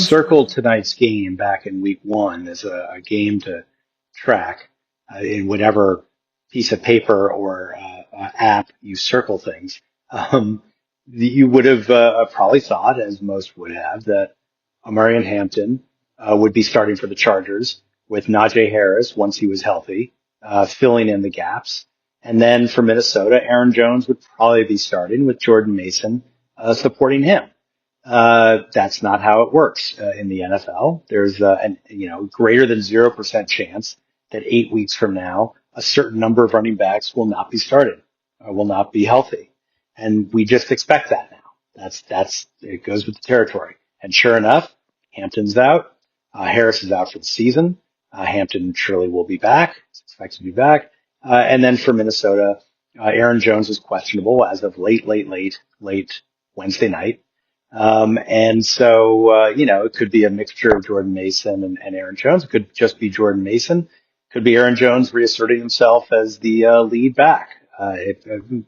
circled tonight's game back in week one as a game to track in whatever piece of paper or app you circle things. Um, you would have probably thought, as most would have, that Omarion Hampton would be starting for the Chargers with Najee Harris once he was healthy, filling in the gaps. And then for Minnesota, Aaron Jones would probably be starting with Jordan Mason supporting him. That's not how it works in the NFL. There's an greater than 0% chance that 8 weeks from now, a certain number of running backs will not be started, will not be healthy, and we just expect that now. That's it goes with the territory. And sure enough, Hampton's out. Harris is out for the season. Hampton surely will be back. It's expected to be back. And then for Minnesota, Aaron Jones is questionable as of late Wednesday night. And so, it could be a mixture of Jordan Mason and Aaron Jones. It could just be Jordan Mason. It could be Aaron Jones reasserting himself as the lead back. I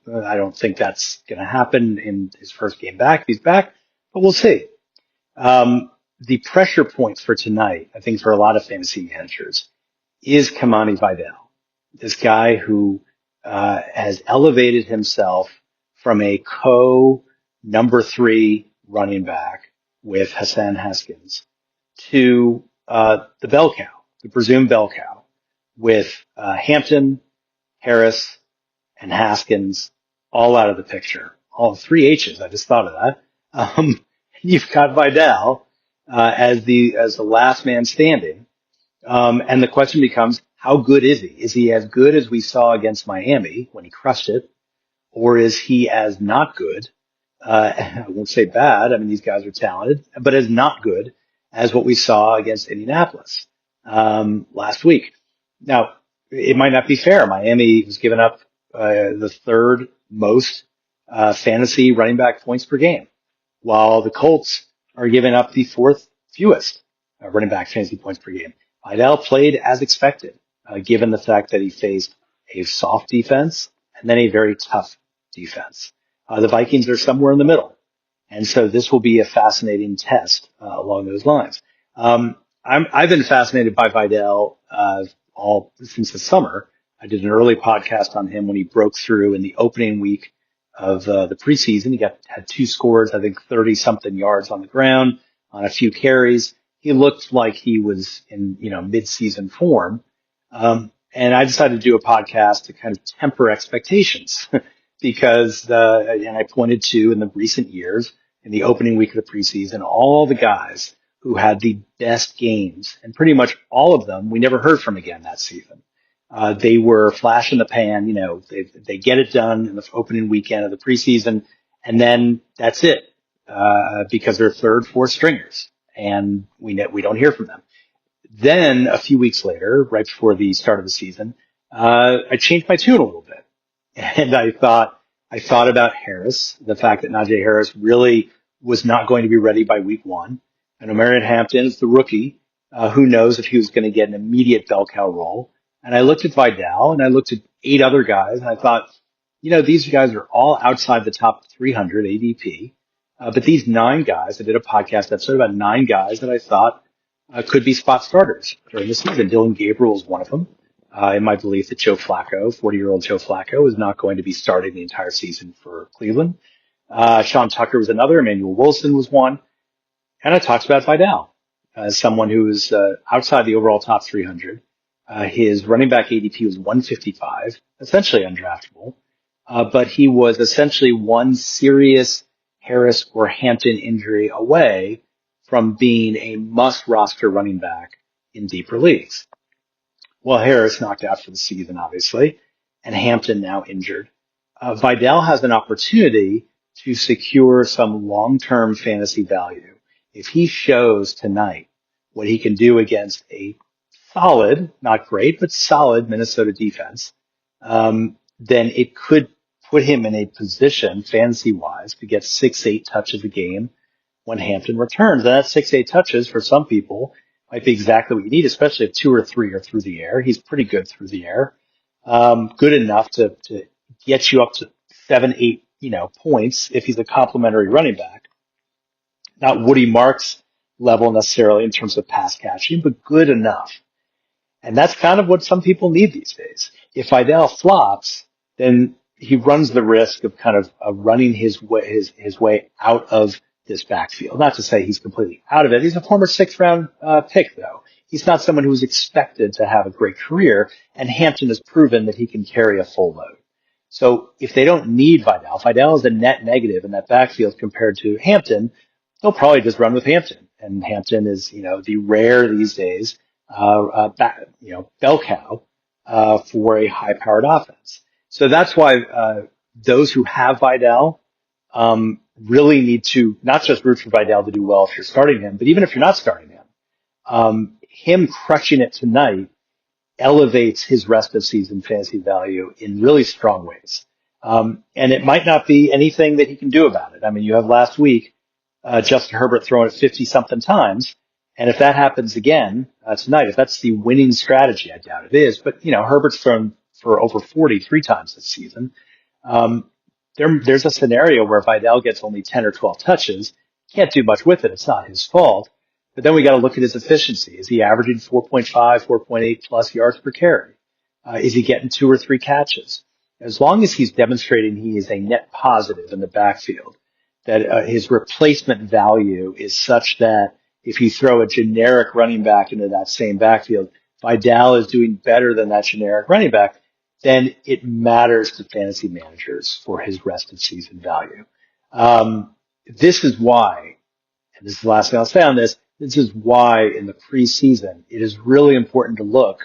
don't think that's going to happen in his first game back. He's back, but we'll see. The pressure point for tonight, I think for a lot of fantasy managers, is Kimani Vidal, this guy who has elevated himself from a number 3 running back with Hassan Haskins to the bell cow, the presumed bell cow, with Hampton, Harris, and Haskins all out of the picture. All 3 H's. I just thought of that. You've got Vidal as the last man standing, and the question becomes, how good is he? Is he as good as we saw against Miami when he crushed it, or is he as not good? I won't say bad. I mean, these guys are talented, but as not good as what we saw against Indianapolis last week. Now, it might not be fair. Miami was giving up the 3rd most fantasy running back points per game, while the Colts are giving up the 4th fewest running back fantasy points per game. Vidal played as expected, given the fact that he faced a soft defense and then a very tough defense. The Vikings are somewhere in the middle. And so this will be a fascinating test along those lines. I've been fascinated by Vidal all since the summer. I did an early podcast on him when he broke through in the opening week of the preseason. He had 2 scores, I think 30-something yards on the ground on a few carries. He looked like he was in mid-season form. And I decided to do a podcast to kind of temper expectations. Because, and I pointed to in the recent years, in the opening week of the preseason, all the guys who had the best games, and pretty much all of them, we never heard from again that season. They were flash in the pan, they get it done in the opening weekend of the preseason, and then that's it, because they're 3rd, 4th stringers, and we don't hear from them. Then a few weeks later, right before the start of the season, I changed my tune a little bit. And I thought about Harris, the fact that Najee Harris really was not going to be ready by week 1. And Omarion Hampton is the rookie. Who knows if he was going to get an immediate bell cow role. And I looked at Vidal and I looked at 8 other guys and I thought, these guys are all outside the top 300 ADP. But these 9 guys, I did a podcast episode about 9 guys that I thought could be spot starters during the season. Dylan Gabriel is one of them. In my belief that Joe Flacco, 40-year-old Joe Flacco, is not going to be starting the entire season for Cleveland. Sean Tucker was another. Emmanuel Wilson was one. And I talked about Vidal as someone who is outside the overall top 300. His running back ADP was 155, essentially undraftable. But he was essentially one serious Harris or Hampton injury away from being a must-roster running back in deeper leagues. Well, Harris knocked out for the season, obviously, and Hampton now injured. Vidal has an opportunity to secure some long-term fantasy value. If he shows tonight what he can do against a solid, not great, but solid Minnesota defense, then it could put him in a position, fantasy-wise, to get 6-8 touches a game when Hampton returns. And that 6-8 touches, for some people, might be exactly what you need, especially if 2 or 3 are through the air. He's pretty good through the air. Good enough to get you up to 7-8, points if he's a complimentary running back. Not Woody Marks level necessarily in terms of pass catching, but good enough. And that's kind of what some people need these days. If Vidal flops, then he runs the risk of kind of running his way out of this backfield. Not to say he's completely out of it. He's a former sixth round pick, though. He's not someone who was expected to have a great career, and Hampton has proven that he can carry a full load. So if they don't need Vidal, Vidal is a net negative in that backfield compared to Hampton, they'll probably just run with Hampton. And Hampton is, the rare these days, bell cow, for a high powered offense. So that's why, those who have Vidal, really need to not just root for Vidal to do well if you're starting him, but even if you're not starting him, him crushing it tonight elevates his rest of season fantasy value in really strong ways. And it might not be anything that he can do about it. I mean, you have last week, Justin Herbert throwing it 50 something times. And if that happens again, tonight, if that's the winning strategy, I doubt it is, but Herbert's thrown for over 43 times this season. There's a scenario where Vidal gets only 10 or 12 touches. Can't do much with it. It's not his fault. But then we got to look at his efficiency. Is he averaging 4.5, 4.8 plus yards per carry? Is he getting 2 or 3 catches? As long as he's demonstrating he is a net positive in the backfield, that his replacement value is such that if you throw a generic running back into that same backfield, Vidal is doing better than that generic running back, then it matters to fantasy managers for his rest of season value. This is why, and this is the last thing I'll say on this, this is why in the preseason it is really important to look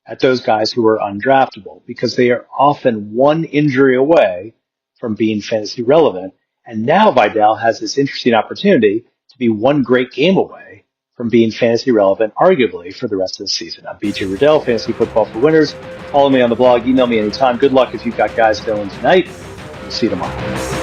at those guys who are undraftable, because they are often one injury away from being fantasy relevant. And now Vidal has this interesting opportunity to be one great game away from being fantasy relevant, arguably, for the rest of the season. I'm BJ Riddell, Fantasy Football for Winners. Follow me on the blog. Email me anytime. Good luck if you've got guys filling tonight. We'll see you tomorrow.